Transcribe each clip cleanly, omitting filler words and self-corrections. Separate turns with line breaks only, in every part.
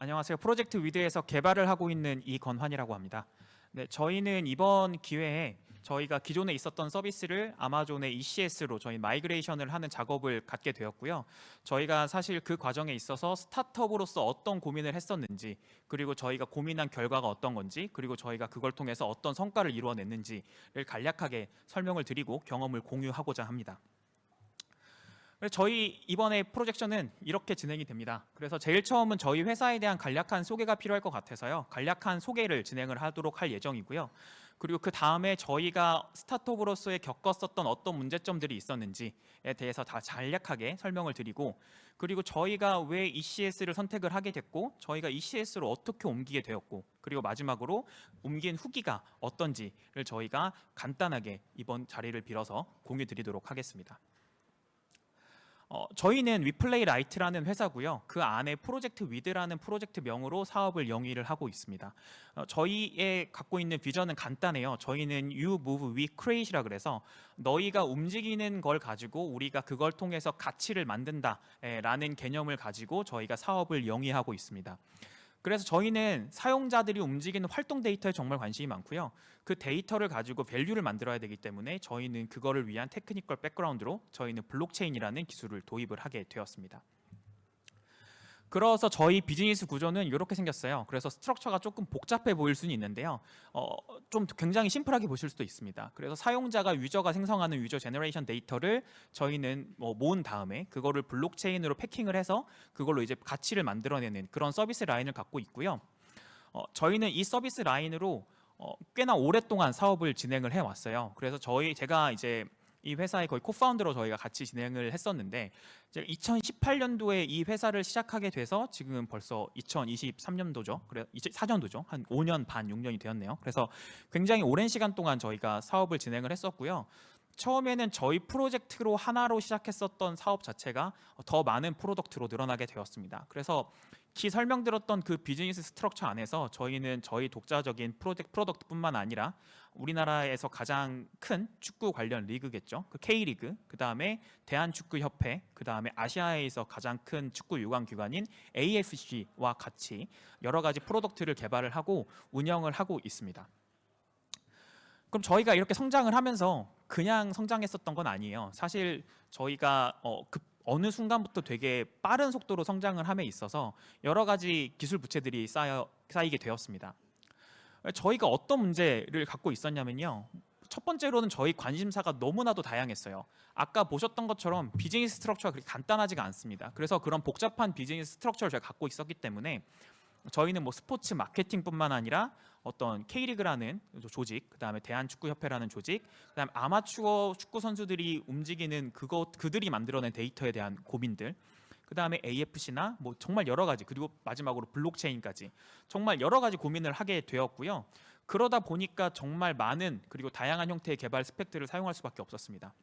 안녕하세요. 프로젝트 위드에서 개발을 하고 있는 이건환이라고 합니다. 네, 저희는 이번 기회에 저희가 기존에 있었던 서비스를 아마존의 ECS로 저희 마이그레이션을 하는 작업을 갖게 되었고요. 저희가 사실 그 과정에 있어서 스타트업으로서 어떤 고민을 했었는지, 그리고 저희가 고민한 결과가 어떤 건지, 그리고 저희가 그걸 통해서 어떤 성과를 이루어냈는지를 간략하게 설명을 드리고 경험을 공유하고자 합니다. 저희 이번에 프로젝션은 이렇게 진행이 됩니다. 그래서 제일 처음은 저희 회사에 대한 간략한 소개가 필요할 것 같아서요. 간략한 소개를 진행을 하도록 할 예정이고요. 그리고 그 다음에 저희가 스타트업으로서의 겪었었던 어떤 문제점들이 있었는지에 대해서 다 간략하게 설명을 드리고, 그리고 저희가 왜 ECS를 선택을 하게 됐고, 저희가 ECS로 어떻게 옮기게 되었고, 그리고 마지막으로 옮긴 후기가 어떤지를 저희가 간단하게 이번 자리를 빌어서 공유 드리도록 하겠습니다. 저희는 위플레이 라이트라는 회사고요. 그 안에 프로젝트 위드라는 프로젝트 명으로 사업을 영위를 하고 있습니다. 저희의 갖고 있는 비전은 간단해요. 저희는 You Move, We Create이라 그래서 너희가 움직이는 걸 가지고 우리가 그걸 통해서 가치를 만든다라는 개념을 가지고 저희가 사업을 영위하고 있습니다. 그래서 저희는 사용자들이 움직이는 활동 데이터에 정말 관심이 많고요. 그 데이터를 가지고 밸류를 만들어야 되기 때문에 저희는 그거를 위한 테크니컬 백그라운드로 저희는 블록체인이라는 기술을 도입을 하게 되었습니다. 그래서 저희 비즈니스 구조는 이렇게 생겼어요. 그래서 스트럭처가 조금 복잡해 보일 수는 있는데요. 좀 굉장히 심플하게 보실 수도 있습니다. 그래서 사용자가 유저가 생성하는 유저 제너레이션 데이터를 저희는 모은 다음에 그거를 블록체인으로 패킹을 해서 그걸로 이제 가치를 만들어내는 그런 서비스 라인을 갖고 있고요. 저희는 이 서비스 라인으로 꽤나 오랫동안 사업을 진행을 해왔어요. 그래서 제가 이제 이 회사의 거의 코파운더로 저희가 같이 진행을 했었는데, 2018년도에 이 회사를 시작하게 돼서 지금 벌써 2023년도죠. 그래 2004년도죠. 한 5년 반, 6년이 되었네요. 그래서 굉장히 오랜 시간 동안 저희가 사업을 진행을 했었고요. 처음에는 저희 프로젝트로 하나로 시작했었던 사업 자체가 더 많은 프로덕트로 늘어나게 되었습니다. 그래서 기 설명드렸던 그 비즈니스 스트럭처 안에서 저희는 저희 독자적인 프로덕트뿐만 아니라 우리나라에서 가장 큰 축구 관련 리그겠죠. 그 K리그, 그 다음에 대한축구협회, 그 다음에 아시아에서 가장 큰 축구 유관 기관인 AFC와 같이 여러 가지 프로덕트를 개발을 하고 운영을 하고 있습니다. 그럼 저희가 이렇게 성장을 하면서 그냥 성장했었던 건 아니에요. 사실 저희가 어느 순간부터 되게 빠른 속도로 성장을 함에 있어서 여러 가지 기술 부채들이 쌓이게 되었습니다. 저희가 어떤 문제를 갖고 있었냐면요. 첫 번째로는 저희 관심사가 너무나도 다양했어요. 아까 보셨던 것처럼 비즈니스 스트럭처가 그렇게 간단하지가 않습니다. 그래서 그런 복잡한 비즈니스 스트럭처를 저희가 갖고 있었기 때문에 저희는 뭐 스포츠 마케팅뿐만 아니라 어떤 K리그라는 조직, 그 다음에 대한축구협회라는 조직, 그 다음에 아마추어 축구 선수들이 움직이는 그들이 만들어낸 데이터에 대한 고민들, 그 다음에 AFC나 뭐 정말 여러 가지, 그리고 마지막으로 블록체인까지 정말 여러 가지 고민을 하게 되었고요. 그러다 보니까 정말 많은 그리고 다양한 형태의 개발 스펙들을 사용할 수밖에 없었습니다.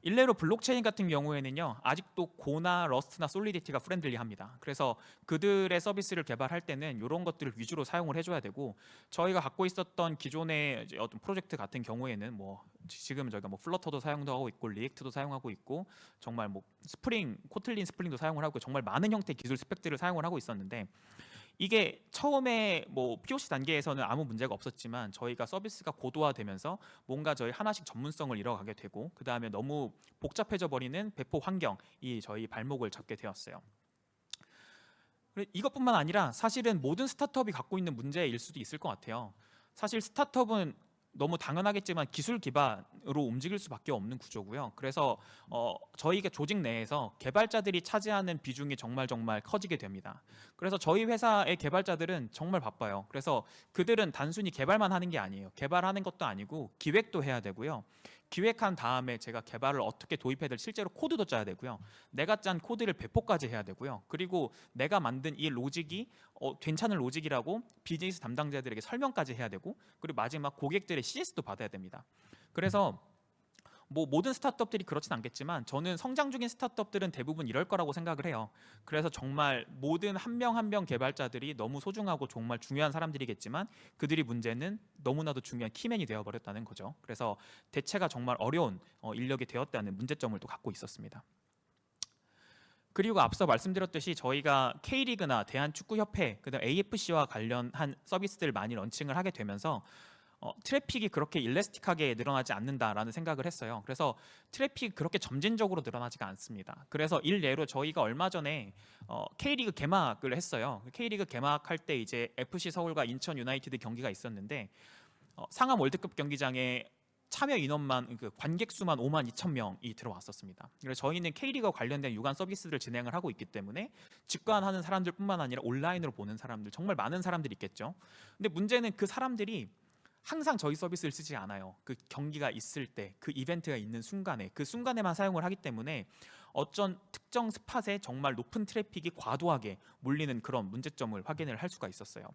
일례로 블록체인 같은 경우에는요, 아직도 고나 러스트나 솔리디티가 프렌들리합니다. 그래서 그들의 서비스를 개발할 때는 이런 것들을 위주로 사용을 해줘야 되고, 저희가 갖고 있었던 기존의 어떤 프로젝트 같은 경우에는 뭐 지금 저희가 뭐 플러터도 사용도 하고 있고 리액트도 사용하고 있고 정말 뭐 코틀린 스프링도 사용을 하고 정말 많은 형태의 기술 스펙들을 사용을 하고 있었는데, 이게 처음에 뭐 POC 단계에서는 아무 문제가 없었지만 저희가 서비스가 고도화되면서 뭔가 저희 하나씩 전문성을 잃어가게 되고, 그 다음에 너무 복잡해져 버리는 배포 환경이 저희 발목을 잡게 되었어요. 이것뿐만 아니라 사실은 모든 스타트업이 갖고 있는 문제일 수도 있을 것 같아요. 사실 스타트업은 너무 당연하겠지만 기술 기반으로 움직일 수밖에 없는 구조고요. 그래서 저희가 조직 내에서 개발자들이 차지하는 비중이 정말 커지게 됩니다. 그래서 저희 회사의 개발자들은 정말 바빠요. 그래서 그들은 단순히 개발만 하는 게 아니에요. 개발하는 것도 아니고 기획도 해야 되고요. 기획한 다음에 제가 개발을 어떻게 도입해야 될 실제로 코드도 짜야 되고요. 내가 짠 코드를 배포까지 해야 되고요. 그리고 내가 만든 이 로직이 괜찮은 로직이라고 비즈니스 담당자들에게 설명까지 해야 되고, 그리고 마지막 고객들의 CS도 받아야 됩니다. 그래서 뭐 모든 스타트업들이 그렇진 않겠지만 저는 성장 중인 스타트업들은 대부분 이럴 거라고 생각을 해요. 그래서 정말 모든 한 명 한 명 개발자들이 너무 소중하고 정말 중요한 사람들이겠지만 그들이 문제는 너무나도 중요한 키맨이 되어버렸다는 거죠. 그래서 대체가 정말 어려운 인력이 되었다는 문제점을 또 갖고 있었습니다. 그리고 앞서 말씀드렸듯이 저희가 K리그나 대한축구협회, 그다음 AFC와 관련한 서비스들을 많이 런칭을 하게 되면서 트래픽이 그렇게 일래스틱하게 늘어나지 않는다라는 생각을 했어요. 그래서 트래픽이 그렇게 점진적으로 늘어나지가 않습니다. 그래서 일례로 저희가 얼마 전에 K리그 개막을 했어요. K리그 개막할 때 이제 FC 서울과 인천 유나이티드 경기가 있었는데 상암 월드컵 경기장에 참여 인원만, 그 관객 수만 5만 2천 명이 들어왔었습니다. 그래서 저희는 K리그와 관련된 유관 서비스를 진행을 하고 있기 때문에 직관하는 사람들뿐만 아니라 온라인으로 보는 사람들, 정말 많은 사람들이 있겠죠. 근데 문제는 그 사람들이 항상 저희 서비스를 쓰지 않아요. 그 경기가 있을 때, 그 이벤트가 있는 순간에, 그 순간에만 사용을 하기 때문에 어떤 특정 스팟에 정말 높은 트래픽이 과도하게 몰리는 그런 문제점을 확인을 할 수가 있었어요.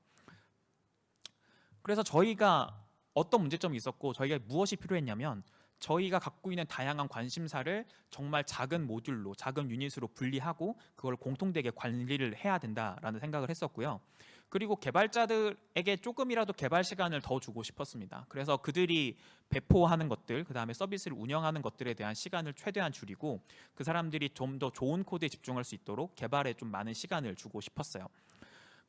그래서 저희가 어떤 문제점이 있었고 저희가 무엇이 필요했냐면, 저희가 갖고 있는 다양한 관심사를 정말 작은 모듈로, 작은 유닛으로 분리하고 그걸 공통되게 관리를 해야 된다라는 생각을 했었고요. 그리고 개발자들에게 조금이라도 개발 시간을 더 주고 싶었습니다. 그래서 그들이 배포하는 것들, 그 다음에 서비스를 운영하는 것들에 대한 시간을 최대한 줄이고 그 사람들이 좀 더 좋은 코드에 집중할 수 있도록 개발에 좀 많은 시간을 주고 싶었어요.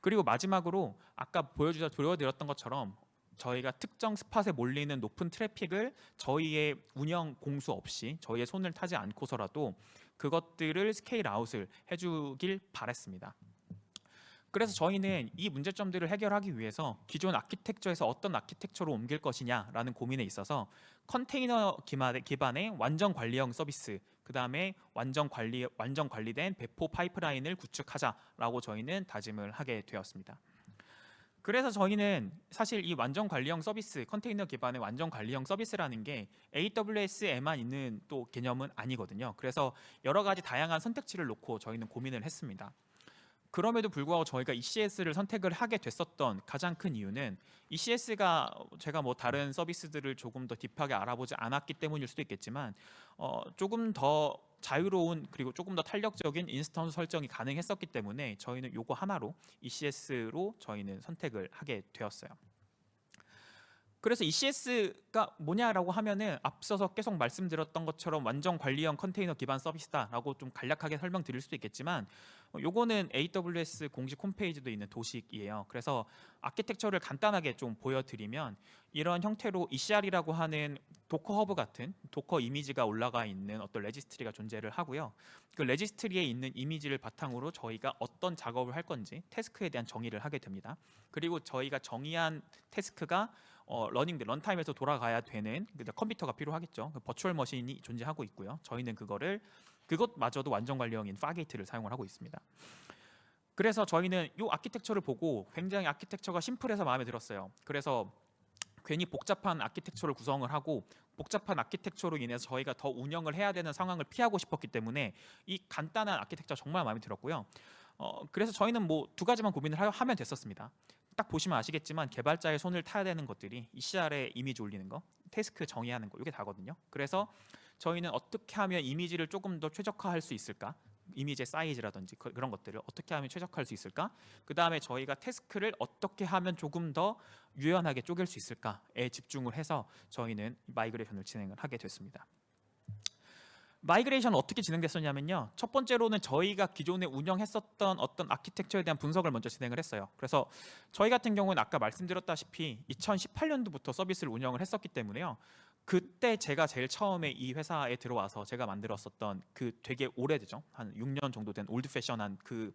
그리고 마지막으로 아까 보여드렸던 것처럼 저희가 특정 스팟에 몰리는 높은 트래픽을 저희의 운영 공수 없이, 저희의 손을 타지 않고서라도 그것들을 스케일 아웃을 해주길 바랬습니다. 그래서 저희는 이 문제점들을 해결하기 위해서 기존 아키텍처에서 어떤 아키텍처로 옮길 것이냐라는 고민에 있어서 컨테이너 기반의 완전 관리형 서비스, 그 다음에 완전 관리된 배포 파이프라인을 구축하자라고 저희는 다짐을 하게 되었습니다. 그래서 저희는 사실 이 완전 관리형 서비스, 컨테이너 기반의 완전 관리형 서비스라는 게 AWS에만 있는 또 개념은 아니거든요. 그래서 여러 가지 다양한 선택지를 놓고 저희는 고민을 했습니다. 그럼에도 불구하고 저희가 ECS를 선택을 하게 됐었던 가장 큰 이유는, ECS가 제가 뭐 다른 서비스들을 조금 더 딥하게 알아보지 않았기 때문일 수도 있겠지만 조금 더 자유로운, 그리고 조금 더 탄력적인 인스턴스 설정이 가능했었기 때문에 저희는 요거 하나로 ECS로 저희는 선택을 하게 되었어요. 그래서 ECS가 뭐냐라고 하면은 앞서서 계속 말씀드렸던 것처럼 완전 관리형 컨테이너 기반 서비스다라고 좀 간략하게 설명드릴 수도 있겠지만, 요거는 AWS 공식 홈페이지도 있는 도식이에요. 그래서 아키텍처를 간단하게 좀 보여드리면, 이런 형태로 ECR이라고 하는 도커 허브 같은 도커 이미지가 올라가 있는 어떤 레지스트리가 존재를 하고요. 그 레지스트리에 있는 이미지를 바탕으로 저희가 어떤 작업을 할 건지 태스크에 대한 정의를 하게 됩니다. 그리고 저희가 정의한 태스크가 런타임에서 돌아가야 되는 컴퓨터가 필요하겠죠. 버추얼 머신이 존재하고 있고요. 저희는 그것마저도 완전 관리형인 파게이트를 사용을 하고 있습니다. 그래서 저희는 이 아키텍처를 보고 굉장히 아키텍처가 심플해서 마음에 들었어요. 그래서 괜히 복잡한 아키텍처를 구성을 하고 복잡한 아키텍처로 인해서 저희가 더 운영을 해야 되는 상황을 피하고 싶었기 때문에 이 간단한 아키텍처 정말 마음에 들었고요. 그래서 저희는 뭐 두 가지만 고민을 하면 됐었습니다. 딱 보시면 아시겠지만 개발자의 손을 타야 되는 것들이 ECR에 이미지 올리는 거, 태스크 정의하는 거, 이게 다거든요. 그래서 저희는 어떻게 하면 이미지를 조금 더 최적화할 수 있을까? 이미지의 사이즈라든지 그런 것들을 어떻게 하면 최적화할 수 있을까? 그 다음에 저희가 태스크를 어떻게 하면 조금 더 유연하게 쪼갤 수 있을까에 집중을 해서 저희는 마이그레이션을 진행을 하게 됐습니다. 마이그레이션은 어떻게 진행됐었냐면요, 첫 번째로는 저희가 기존에 운영했었던 어떤 아키텍처에 대한 분석을 먼저 진행을 했어요. 그래서 저희 같은 경우는 아까 말씀드렸다시피 2018년도부터 서비스를 운영을 했었기 때문에요, 그때 제가 제일 처음에 이 회사에 들어와서 제가 만들었었던 그 되게 오래되죠, 한 6년 정도 된 올드 패션한 그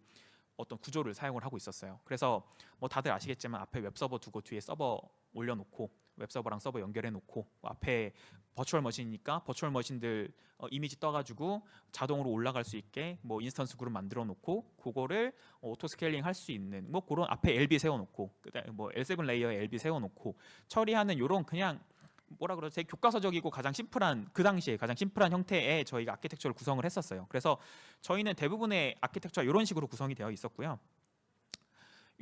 어떤 구조를 사용을 하고 있었어요. 그래서 뭐 다들 아시겠지만 앞에 웹서버 두고 뒤에 서버 올려놓고 웹서버랑 서버 연결해 놓고 앞에 버추얼 머신이니까 버추얼 머신들 이미지 떠가지고 자동으로 올라갈 수 있게 뭐 인스턴스 그룹 만들어 놓고 그거를 오토 스케일링 할 수 있는 뭐 그런, 앞에 LB 세워놓고 그다음에 뭐 L7 레이어에 LB 세워놓고 처리하는 요런, 그냥 뭐라 그러죠, 되게 교과서적이고 가장 심플한, 그 당시에 가장 심플한 형태의 저희가 아키텍처를 구성을 했었어요. 그래서 저희는 대부분의 아키텍처가 이런 식으로 구성이 되어 있었고요.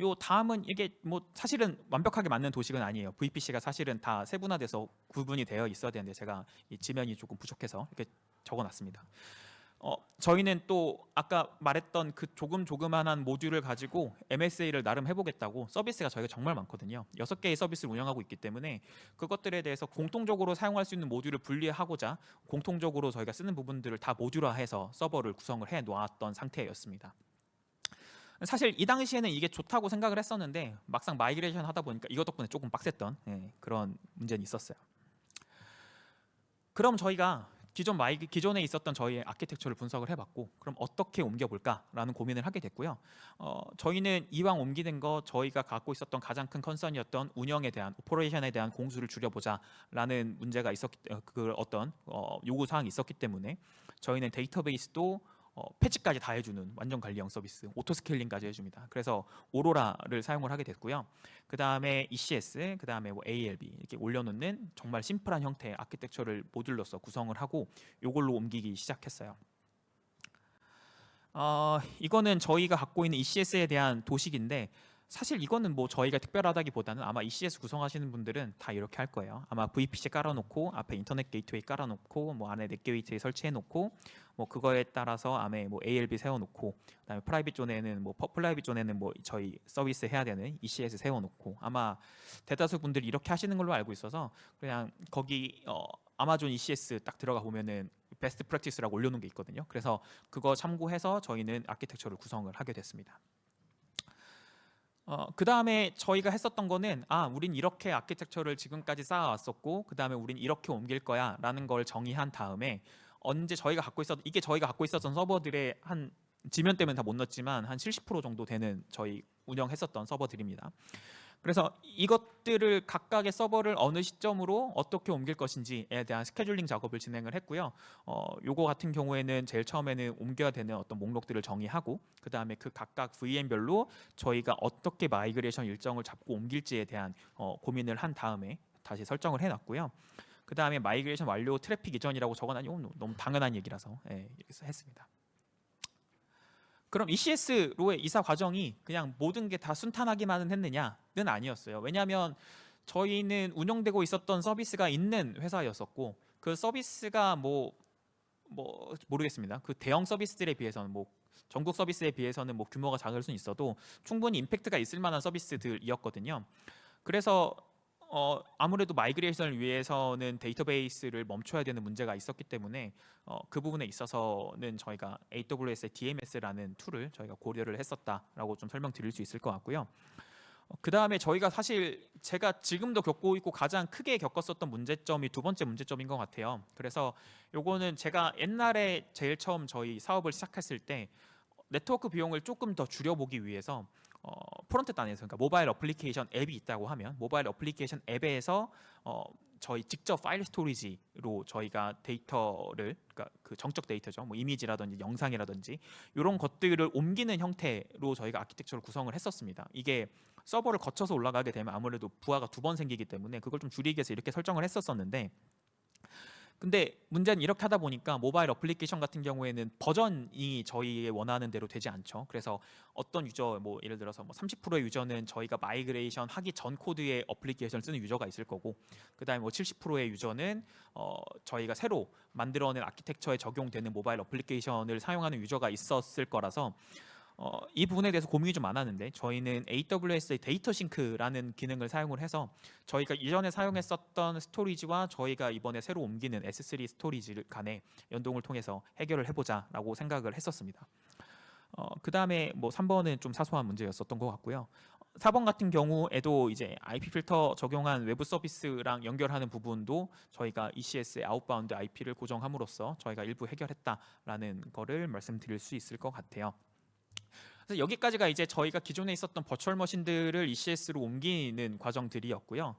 요 다음은, 이게 뭐 사실은 완벽하게 맞는 도식은 아니에요. VPC가 사실은 다 세분화돼서 구분이 되어 있어야 되는데 제가 이 지면이 조금 부족해서 이렇게 적어놨습니다. 저희는 또 아까 말했던 그 조그만한 모듈을 가지고 MSA를 나름 해보겠다고 서비스가 저희가 정말 많거든요. 6개의 서비스를 운영하고 있기 때문에 그것들에 대해서 공통적으로 사용할 수 있는 모듈을 분리하고자 공통적으로 저희가 쓰는 부분들을 다 모듈화해서 서버를 구성을 해 놓았던 상태였습니다. 사실 이 당시에는 이게 좋다고 생각을 했었는데 막상 마이그레이션 하다 보니까 이것 덕분에 조금 빡셌던 그런 문제는 있었어요. 그럼 저희가 기존에 있었던 저희의 아키텍처를 분석을 해봤고 그럼 어떻게 옮겨볼까라는 고민을 하게 됐고요. 저희는 이왕 옮기는 거 저희가 갖고 있었던 가장 큰 컨선이었던 운영에 대한 오퍼레이션에 대한 공수를 줄여보자라는 문제가 그 어떤 요구 사항이 있었기 때문에 저희는 데이터베이스도 패치까지 다 해주는 완전 관리형 서비스, 오토 스케일링까지 해줍니다. 그래서 오로라를 사용을 하게 됐고요. 그 다음에 ECS, 그 다음에 뭐 ALB 이렇게 올려놓는 정말 심플한 형태의 아키텍처를 모듈로서 구성을 하고 이걸로 옮기기 시작했어요. 이거는 저희가 갖고 있는 ECS에 대한 도식인데 사실 이거는 뭐 저희가 특별하다기보다는 아마 ECS 구성하시는 분들은 다 이렇게 할 거예요. 아마 VPC 깔아놓고 앞에 인터넷 게이트웨이 깔아놓고 뭐 안에 넷 게이트웨이 설치해놓고 뭐 그거에 따라서 안에 뭐 ALB 세워놓고 그다음에 프라이빗 존에는 뭐 저희 서비스 해야 되는 ECS 세워놓고 아마 대다수 분들이 이렇게 하시는 걸로 알고 있어서 그냥 거기 아마존 ECS 딱 들어가 보면은 베스트 프랙티스라고 올려놓은 게 있거든요. 그래서 그거 참고해서 저희는 아키텍처를 구성을 하게 됐습니다. 그 다음에 저희가 했었던 거는 우린 이렇게 아키텍처를 지금까지 쌓아왔었고 그 다음에 우린 이렇게 옮길 거야 라는 걸 정의한 다음에 언제 저희가 갖고 있었던 서버들의 한 지면 때문에 다 못 넣었지만 한 70% 정도 되는 저희 운영했었던 서버들입니다. 그래서 이것들을 각각의 서버를 어느 시점으로 어떻게 옮길 것인지에 대한 스케줄링 작업을 진행을 했고요. 요거 같은 경우에는 제일 처음에는 옮겨야 되는 어떤 목록들을 정의하고 그 다음에 그 각각 VM별로 저희가 어떻게 마이그레이션 일정을 잡고 옮길지에 대한 고민을 한 다음에 다시 설정을 해놨고요. 그 다음에 마이그레이션 완료 트래픽 이전이라고 적어놨니 너무 당연한 얘기라서 했습니다. 그럼 ECS로의 이사 과정이 그냥 모든 게 다 순탄하기만은 했느냐는 아니었어요. 왜냐하면 저희는 운영되고 있었던 서비스가 있는 회사였었고 그 서비스가 모르겠습니다. 그 대형 서비스들에 비해서는 뭐 전국 서비스에 비해서는 뭐 규모가 작을 수는 있어도 충분히 임팩트가 있을 만한 서비스들이었거든요. 그래서 아무래도 마이그레이션을 위해서는 데이터베이스를 멈춰야 되는 문제가 있었기 때문에 그 부분에 있어서는 저희가 AWS의 DMS라는 툴을 저희가 고려를 했었다라고 좀 설명드릴 수 있을 것 같고요. 그 다음에 저희가 사실 제가 지금도 겪고 있고 가장 크게 겪었었던 문제점이 두 번째 문제점인 것 같아요. 그래서 요거는 제가 옛날에 제일 처음 저희 사업을 시작했을 때 네트워크 비용을 조금 더 줄여보기 위해서 프론트 단에서 그러니까 모바일 어플리케이션 앱이 있다고 하면 모바일 어플리케이션 앱에서 저희 직접 파일 스토리지로 저희가 데이터를 그러니까 그 정적 데이터죠. 뭐 이미지라든지 영상이라든지 이런 것들을 옮기는 형태로 저희가 아키텍처를 구성을 했었습니다. 이게 서버를 거쳐서 올라가게 되면 아무래도 부하가 2번 생기기 때문에 그걸 좀 줄이기 위해서 이렇게 설정을 했었었는데 근데 문제는 이렇게 하다 보니까 모바일 어플리케이션 같은 경우에는 버전이 저희의 원하는 대로 되지 않죠. 그래서 어떤 유저 뭐 예를 들어서 뭐 30%의 유저는 저희가 마이그레이션 하기 전 코드의 어플리케이션을 쓰는 유저가 있을 거고 그다음에 뭐 70%의 유저는 저희가 새로 만들어낸 아키텍처에 적용되는 모바일 어플리케이션을 사용하는 유저가 있었을 거라서 이 부분에 대해서 고민이 좀 많았는데 저희는 AWS의 데이터 싱크라는 기능을 사용을 해서 저희가 이전에 사용했었던 스토리지와 저희가 이번에 새로 옮기는 S3 스토리지 간의 연동을 통해서 해결을 해보자라고 생각을 했었습니다. 그 다음에 뭐 3번은 좀 사소한 문제였었던 것 같고요. 4번 같은 경우에도 이제 IP 필터 적용한 외부 서비스랑 연결하는 부분도 저희가 ECS의 아웃바운드 IP를 고정함으로써 저희가 일부 해결했다라는 거를 말씀드릴 수 있을 것 같아요. 그래서 여기까지가 이제 저희가 기존에 있었던 버추얼 머신들을 ECS로 옮기는 과정들이었고요.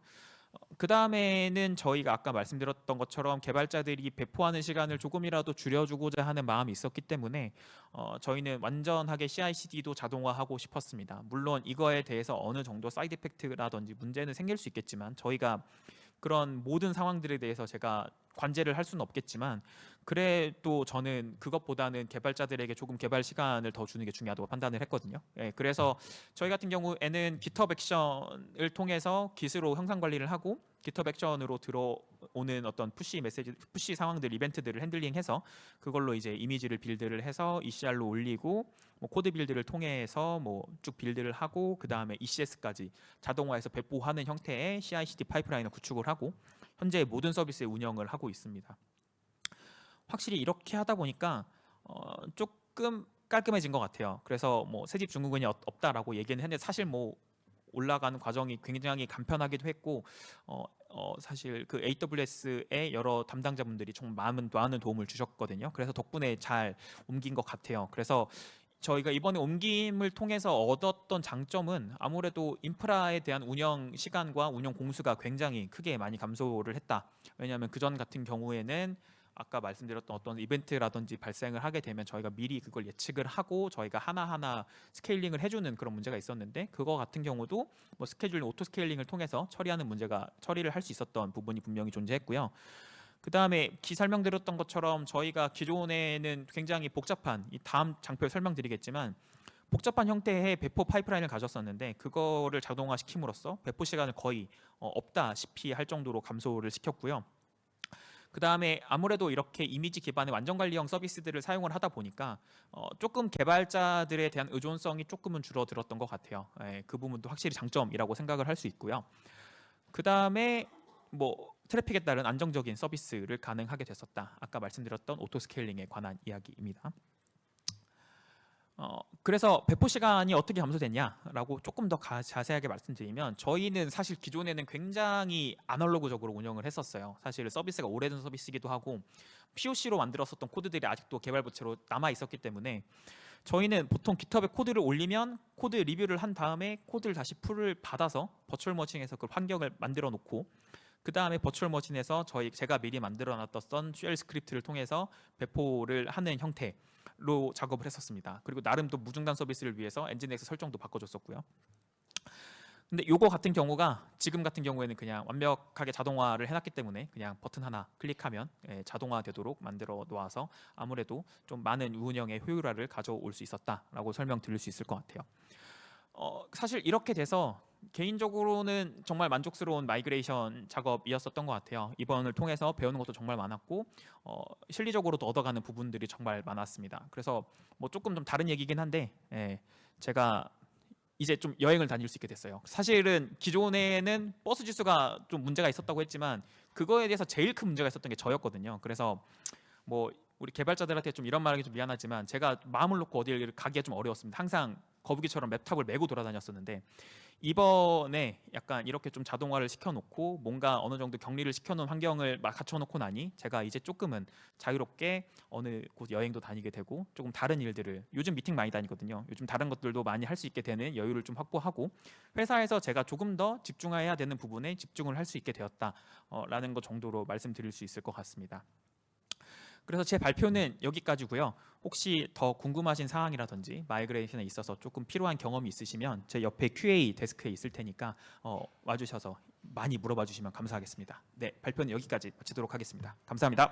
그 다음에는 저희가 아까 말씀드렸던 것처럼 개발자들이 배포하는 시간을 조금이라도 줄여주고자 하는 마음이 있었기 때문에 저희는 완전하게 CI/CD도 자동화하고 싶었습니다. 물론 이거에 대해서 어느 정도 사이드 이펙트라든지 문제는 생길 수 있겠지만 저희가 그런 모든 상황들에 대해서 제가 관제를 할 수는 없겠지만 그래도 저는 그것보다는 개발자들에게 조금 개발 시간을 더 주는 게 중요하다고 판단을 했거든요. 예, 그래서 저희 같은 경우에는 GitHub 액션을 통해서 Git으로 형상 관리를 하고 GitHub 액션으로 들어오는 어떤 푸시 메시지, 푸시 상황들, 이벤트들을 핸들링해서 그걸로 이제 이미지를 빌드를 해서 ECR로 올리고 뭐 코드 빌드를 통해서 뭐 쭉 빌드를 하고 그 다음에 ECS까지 자동화해서 배포하는 형태의 CI/CD 파이프라인을 구축을 하고 현재 모든 서비스의 운영을 하고 있습니다. 확실히 이렇게 하다 보니까 조금 깔끔해진 것 같아요. 그래서 뭐 새집 증후군이 없다라고 얘기는 했는데 사실 뭐 올라가는 과정이 굉장히 간편하기도 했고 사실 그 AWS의 여러 담당자분들이 정말 많은 도움을 주셨거든요. 그래서 덕분에 잘 옮긴 것 같아요. 그래서 저희가 이번에 옮김을 통해서 얻었던 장점은 아무래도 인프라에 대한 운영 시간과 운영 공수가 굉장히 크게 많이 감소를 했다. 왜냐하면 그전 같은 경우에는 아까 말씀드렸던 어떤 이벤트라든지 발생을 하게 되면 저희가 미리 그걸 예측을 하고 저희가 하나하나 스케일링을 해주는 그런 문제가 있었는데 그거 같은 경우도 뭐 스케줄 오토 스케일링을 통해서 처리를 할 수 있었던 부분이 분명히 존재했고요. 그 다음에 설명드렸던 것처럼 저희가 기존에는 굉장히 복잡한 이 다음 장표에 설명드리겠지만 복잡한 형태의 배포 파이프라인을 가졌었는데 그거를 자동화시킴으로써 배포 시간을 거의 없다시피 할 정도로 감소를 시켰고요. 그 다음에 아무래도 이렇게 이미지 기반의 완전 관리형 서비스들을 사용을 하다 보니까 조금 개발자들에 대한 의존성이 조금은 줄어들었던 것 같아요. 예, 그 부분도 확실히 장점이라고 생각을 할 수 있고요. 그 다음에 뭐 트래픽에 따른 안정적인 서비스를 가능하게 됐었다. 아까 말씀드렸던 오토 스케일링에 관한 이야기입니다. 그래서 배포 시간이 어떻게 감소됐냐라고 조금 더 자세하게 말씀드리면 저희는 사실 기존에는 굉장히 아날로그적으로 운영을 했었어요. 사실 서비스가 오래된 서비스이기도 하고 POC로 만들었었던 코드들이 아직도 개발 부채로 남아 있었기 때문에 저희는 보통 GitHub에 코드를 올리면 코드 리뷰를 한 다음에 코드를 다시 풀을 받아서 버추얼 머신에서 그 환경을 만들어 놓고 그 다음에 버추얼 머신에서 제가 미리 만들어 놨던 쉘 스크립트를 통해서 배포를 하는 형태로 작업을 했었습니다. 그리고 나름 또 무중단 서비스를 위해서 엔진엑스 설정도 바꿔줬었고요. 근데 요거 같은 경우가 지금 같은 경우에는 그냥 완벽하게 자동화를 해놨기 때문에 그냥 버튼 하나 클릭하면 자동화되도록 만들어 놓아서 아무래도 좀 많은 운영의 효율화를 가져올 수 있었다라고 설명드릴 수 있을 것 같아요. 사실 이렇게 돼서 개인적으로는 정말 만족스러운 마이그레이션 작업이었었던 것 같아요. 이번을 통해서 배우는 것도 정말 많았고 실리적으로도 얻어가는 부분들이 정말 많았습니다. 그래서 뭐 조금 좀 다른 얘기긴 한데 제가 이제 좀 여행을 다닐 수 있게 됐어요. 사실은 기존에는 버스 지수가 좀 문제가 있었다고 했지만 그거에 대해서 제일 큰 문제가 있었던 게 저였거든요. 그래서 뭐 우리 개발자들한테 좀 이런 말하기 좀 미안하지만 제가 마음을 놓고 어디를 가기가 좀 어려웠습니다. 항상 거북이처럼 랩탑을 메고 돌아다녔었는데 이번에 약간 이렇게 좀 자동화를 시켜놓고 뭔가 어느 정도 격리를 시켜놓은 환경을 막 갖춰놓고 나니 제가 이제 조금은 자유롭게 어느 곳 여행도 다니게 되고 조금 다른 일들을 요즘 미팅 많이 다니거든요. 요즘 다른 것들도 많이 할 수 있게 되는 여유를 좀 확보하고 회사에서 제가 조금 더 집중해야 되는 부분에 집중을 할 수 있게 되었다라는 것 정도로 말씀드릴 수 있을 것 같습니다. 그래서 제 발표는 여기까지고요. 혹시 더 궁금하신 사항이라든지 마이그레이션에 있어서 조금 필요한 경험이 있으시면 제 옆에 QA 데스크에 있을 테니까 와주셔서 많이 물어봐 주시면 감사하겠습니다. 네, 발표는 여기까지 마치도록 하겠습니다. 감사합니다.